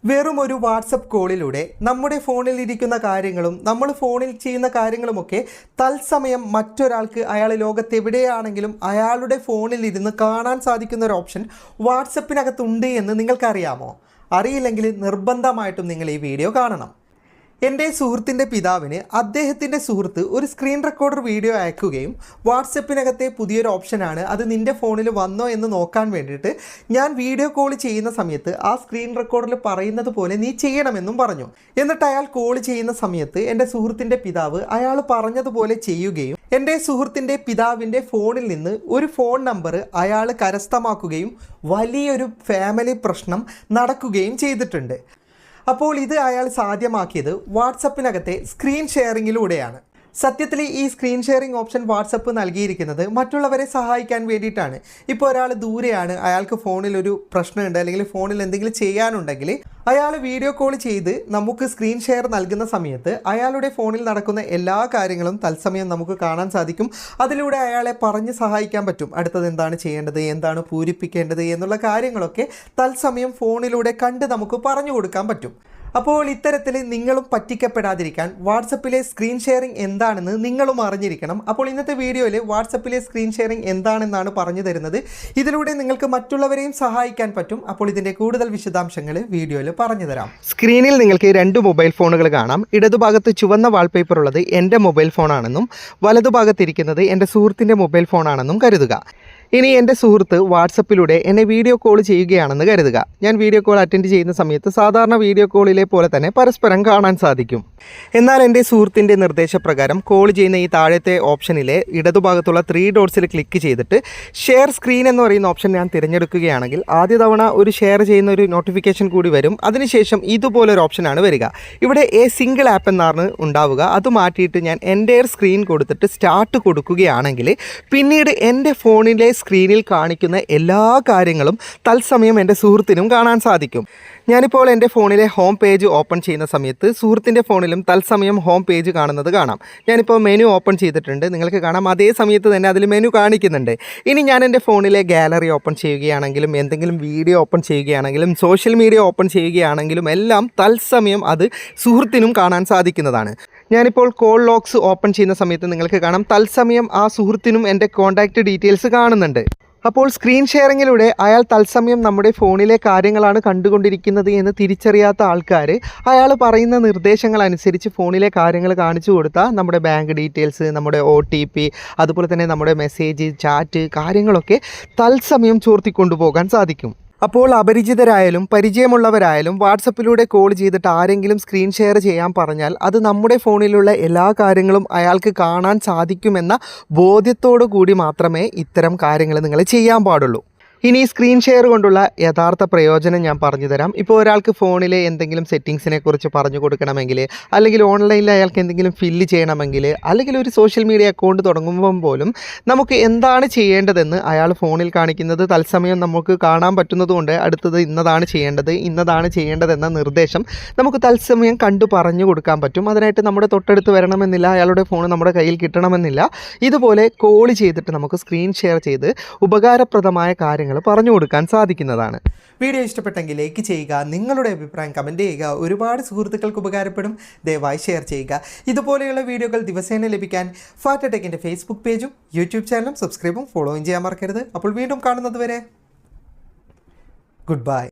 വെറും ഒരു വാട്സപ്പ് കോളിലൂടെ നമ്മുടെ ഫോണിൽ ഇരിക്കുന്ന കാര്യങ്ങളും നമ്മൾ ഫോണിൽ ചെയ്യുന്ന കാര്യങ്ങളുമൊക്കെ തത്സമയം മറ്റൊരാൾക്ക് അയാൾ ലോകത്തെവിടെയാണെങ്കിലും അയാളുടെ ഫോണിൽ ഇരുന്ന് കാണാൻ സാധിക്കുന്ന ഒരു ഓപ്ഷൻ വാട്സപ്പിനകത്തുണ്ട് എന്ന് നിങ്ങൾക്കറിയാമോ? അറിയില്ലെങ്കിൽ നിർബന്ധമായിട്ടും നിങ്ങൾ ഈ വീഡിയോ കാണണം. എൻ്റെ സുഹൃത്തിൻ്റെ പിതാവിന് അദ്ദേഹത്തിൻ്റെ സുഹൃത്ത് ഒരു സ്ക്രീൻ റെക്കോർഡർ വീഡിയോ അയക്കുകയും വാട്സപ്പിനകത്തെ പുതിയൊരു ഓപ്ഷനാണ്, അത് നിൻ്റെ ഫോണിൽ വന്നോ എന്ന് നോക്കാൻ വേണ്ടിയിട്ട് ഞാൻ വീഡിയോ കോൾ ചെയ്യുന്ന സമയത്ത് ആ സ്ക്രീൻ റെക്കോർഡറിൽ പറയുന്നത് പോലെ നീ ചെയ്യണമെന്നും പറഞ്ഞു. എന്നിട്ട് അയാൾ കോൾ ചെയ്യുന്ന സമയത്ത് എൻ്റെ സുഹൃത്തിൻ്റെ പിതാവ് അയാൾ പറഞ്ഞതുപോലെ ചെയ്യുകയും എൻ്റെ സുഹൃത്തിൻ്റെ പിതാവിൻ്റെ ഫോണിൽ നിന്ന് ഒരു ഫോൺ നമ്പർ അയാൾ കരസ്ഥമാക്കുകയും വലിയൊരു ഫാമിലി പ്രശ്നം നടക്കുകയും ചെയ്തിട്ടുണ്ട്. അപ്പോൾ ഇത് അയാൾ സാധ്യമാക്കിയത് വാട്സപ്പിനകത്തെ സ്ക്രീൻ ഷെയറിങ്ങിലൂടെയാണ്. സത്യത്തിൽ ഈ സ്ക്രീൻ ഷെയറിംഗ് ഓപ്ഷൻ വാട്സപ്പ് നൽകിയിരിക്കുന്നത് മറ്റുള്ളവരെ സഹായിക്കാൻ വേണ്ടിയിട്ടാണ്. ഇപ്പോൾ ഒരാൾ ദൂരെയാണ്, അയാൾക്ക് ഫോണിൽ ഒരു പ്രശ്നമുണ്ട് അല്ലെങ്കിൽ ഫോണിൽ എന്തെങ്കിലും ചെയ്യാനുണ്ടെങ്കിൽ അയാൾ വീഡിയോ കോൾ ചെയ്ത് നമുക്ക് സ്ക്രീൻ ഷെയർ നൽകുന്ന സമയത്ത് അയാളുടെ ഫോണിൽ നടക്കുന്ന എല്ലാ കാര്യങ്ങളും തത്സമയം നമുക്ക് കാണാൻ സാധിക്കും. അതിലൂടെ അയാളെ പറഞ്ഞ് സഹായിക്കാൻ പറ്റും. അടുത്തത് എന്താണ് ചെയ്യേണ്ടത്, എന്താണ് പൂരിപ്പിക്കേണ്ടത് എന്നുള്ള കാര്യങ്ങളൊക്കെ തത്സമയം ഫോണിലൂടെ കണ്ട് നമുക്ക് പറഞ്ഞു കൊടുക്കാൻ പറ്റും. അപ്പോൾ ഇത്തരത്തിൽ നിങ്ങളും പറ്റിക്കപ്പെടാതിരിക്കാൻ വാട്സപ്പിലെ സ്ക്രീൻ ഷെയറിംഗ് എന്താണെന്ന് നിങ്ങളും അറിഞ്ഞിരിക്കണം. അപ്പോൾ ഇന്നത്തെ വീഡിയോയിൽ വാട്സപ്പിലെ സ്ക്രീൻ ഷെയറിംഗ് എന്താണെന്നാണ് പറഞ്ഞു തരുന്നത്. ഇതിലൂടെ നിങ്ങൾക്ക് മറ്റുള്ളവരെയും സഹായിക്കാൻ പറ്റും. അപ്പോൾ ഇതിൻ്റെ കൂടുതൽ വിശദാംശങ്ങൾ വീഡിയോയിൽ പറഞ്ഞു തരാം. സ്ക്രീനിൽ നിങ്ങൾക്ക് രണ്ട് മൊബൈൽ ഫോണുകൾ കാണാം. ഇടതുഭാഗത്ത് ചുവന്ന വാൾപേപ്പർ ഉള്ളത് എൻ്റെ മൊബൈൽ ഫോണാണെന്നും വലതുഭാഗത്തിരിക്കുന്നത് എൻ്റെ സുഹൃത്തിൻ്റെ മൊബൈൽ ഫോണാണെന്നും കരുതുക. ഇനി എൻ്റെ സുഹൃത്ത് വാട്സപ്പിലൂടെ എന്നെ വീഡിയോ കോൾ ചെയ്യുകയാണെന്ന് കരുതുക. ഞാൻ വീഡിയോ കോൾ അറ്റൻഡ് ചെയ്യുന്ന സമയത്ത് സാധാരണ വീഡിയോ കോളിലെ പോലെ തന്നെ പരസ്പരം കാണാൻ സാധിക്കും. എന്നാൽ എൻ്റെ സുഹൃത്തിൻ്റെ നിർദ്ദേശപ്രകാരം കോൾ ചെയ്യുന്ന ഈ താഴത്തെ ഓപ്ഷനിലെ ഇടതുഭാഗത്തുള്ള 3 ഡോട്ട്സിൽ ക്ലിക്ക് ചെയ്തിട്ട് ഷെയർ സ്ക്രീൻ എന്ന് പറയുന്ന ഓപ്ഷൻ ഞാൻ തിരഞ്ഞെടുക്കുകയാണെങ്കിൽ ആദ്യ തവണ ഒരു ഷെയർ ചെയ്യുന്ന ഒരു നോട്ടിഫിക്കേഷൻ കൂടി വരും. അതിനുശേഷം ഇതുപോലൊരു ഓപ്ഷനാണ് വരിക. ഇവിടെ സിംഗിൾ ആപ്പ് എന്നാണ് ഉണ്ടാവുക. അത് മാറ്റിയിട്ട് ഞാൻ എൻ്റെ സ്ക്രീൻ കൊടുത്തിട്ട് സ്റ്റാർട്ട് കൊടുക്കുകയാണെങ്കിൽ പിന്നീട് എൻ്റെ ഫോണിലെ സ്ക്രീനിൽ കാണിക്കുന്ന എല്ലാ കാര്യങ്ങളും തത്സമയം എൻ്റെ സുഹൃത്തിനും കാണാൻ സാധിക്കും. ഞാനിപ്പോൾ എൻ്റെ ഫോണിലെ ഹോം പേജ് ഓപ്പൺ ചെയ്യുന്ന സമയത്ത് സുഹൃത്തിൻ്റെ ഫോണിലും തത്സമയം ഹോം പേജ് കാണുന്നത് കാണാം. ഞാനിപ്പോൾ മെനു ഓപ്പൺ ചെയ്തിട്ടുണ്ട്, നിങ്ങൾക്ക് കാണാം. അതേ സമയത്ത് തന്നെ അതിൽ മെനു കാണിക്കുന്നുണ്ട്. ഇനി ഞാൻ എൻ്റെ ഫോണിലെ ഗാലറി ഓപ്പൺ ചെയ്യുകയാണെങ്കിലും എന്തെങ്കിലും വീഡിയോ ഓപ്പൺ ചെയ്യുകയാണെങ്കിലും സോഷ്യൽ മീഡിയ ഓപ്പൺ ചെയ്യുകയാണെങ്കിലും എല്ലാം തത്സമയം അത് സുഹൃത്തിനും കാണാൻ സാധിക്കുന്നതാണ്. ഞാനിപ്പോൾ കോൾ ലോക്സ് ഓപ്പൺ ചെയ്യുന്ന സമയത്ത് നിങ്ങൾക്ക് കാണാം തത്സമയം ആ സുഹൃത്തിനും എൻ്റെ കോൺടാക്റ്റ് ഡീറ്റെയിൽസ് കാണുന്നുണ്ട്. അപ്പോൾ സ്ക്രീൻ ഷെയറിങ്ങിലൂടെ അയാൾ തത്സമയം നമ്മുടെ ഫോണിലെ കാര്യങ്ങളാണ് കണ്ടുകൊണ്ടിരിക്കുന്നത് എന്ന് തിരിച്ചറിയാത്ത ആൾക്കാർ അയാൾ പറയുന്ന നിർദ്ദേശങ്ങൾ അനുസരിച്ച് ഫോണിലെ കാര്യങ്ങൾ കാണിച്ചു കൊടുത്താൽ നമ്മുടെ ബാങ്ക് ഡീറ്റെയിൽസ്, നമ്മുടെ OTP, അതുപോലെ തന്നെ നമ്മുടെ മെസ്സേജ്, ചാറ്റ് കാര്യങ്ങളൊക്കെ തത്സമയം ചോർത്തിക്കൊണ്ടുപോകാൻ സാധിക്കും. അപ്പോൾ അപരിചിതരായാലും പരിചയമുള്ളവരായാലും വാട്സപ്പിലൂടെ കോൾ ചെയ്തിട്ട് ആരെങ്കിലും സ്ക്രീൻ ഷെയർ ചെയ്യാൻ പറഞ്ഞാൽ അത് നമ്മുടെ ഫോണിലുള്ള എല്ലാ കാര്യങ്ങളും അയാൾക്ക് കാണാൻ സാധിക്കുമെന്ന ബോധ്യത്തോടു കൂടി മാത്രമേ ഇത്തരം കാര്യങ്ങൾ നിങ്ങൾ ചെയ്യാൻ പാടുള്ളൂ. ഇനി സ്ക്രീൻ ഷെയർ കൊണ്ടുള്ള യഥാർത്ഥ പ്രയോജനം ഞാൻ പറഞ്ഞു തരാം. ഇപ്പോൾ ഒരാൾക്ക് ഫോണിലെ എന്തെങ്കിലും സെറ്റിങ്സിനെ കുറിച്ച് പറഞ്ഞു കൊടുക്കണമെങ്കിൽ, അല്ലെങ്കിൽ ഓൺലൈനിൽ അയാൾക്ക് എന്തെങ്കിലും ഫില്ല് ചെയ്യണമെങ്കിൽ, അല്ലെങ്കിൽ ഒരു സോഷ്യൽ മീഡിയ അക്കൗണ്ട് തുടങ്ങുമ്പം പോലും നമുക്ക് എന്താണ് ചെയ്യേണ്ടതെന്ന് അയാൾ ഫോണിൽ കാണിക്കുന്നത് തത്സമയം നമുക്ക് കാണാൻ പറ്റുന്നതുകൊണ്ട് അടുത്തത് ഇന്നതാണ് ചെയ്യേണ്ടതെന്ന നിർദ്ദേശം നമുക്ക് തത്സമയം കണ്ടു പറഞ്ഞു കൊടുക്കാൻ പറ്റും. അതിനായിട്ട് നമ്മുടെ തൊട്ടടുത്ത് വരണമെന്നില്ല, അയാളുടെ ഫോൺ നമ്മുടെ കയ്യിൽ കിട്ടണമെന്നില്ല. ഇതുപോലെ കോൾ ചെയ്തിട്ട് നമുക്ക് സ്ക്രീൻ ഷെയർ ചെയ്ത് ഉപകാരപ്രദമായ കാര്യങ്ങൾ പറഞ്ഞു കൊടുക്കാൻ സാധിക്കുന്നതാണ്. വീഡിയോ ഇഷ്ടപ്പെട്ടെങ്കിൽ ലൈക്ക് ചെയ്യുക, നിങ്ങളുടെ അഭിപ്രായം കമൻറ്റ് ചെയ്യുക. ഒരുപാട് സുഹൃത്തുക്കൾക്ക് ഉപകാരപ്പെടും. ദയവായി ഷെയർ ചെയ്യുക. ഇതുപോലെയുള്ള വീഡിയോകൾ ദിവസേന ലഭിക്കാൻ ഫാറ്റ ടെക്കിൻ്റെ ഫേസ്ബുക്ക് പേജും യൂട്യൂബ് ചാനലും സബ്സ്ക്രൈബും ഫോളോയും ചെയ്യാൻ മറക്കരുത്. അപ്പോൾ വീണ്ടും കാണുന്നത് വരെ ഗുഡ് ബൈ.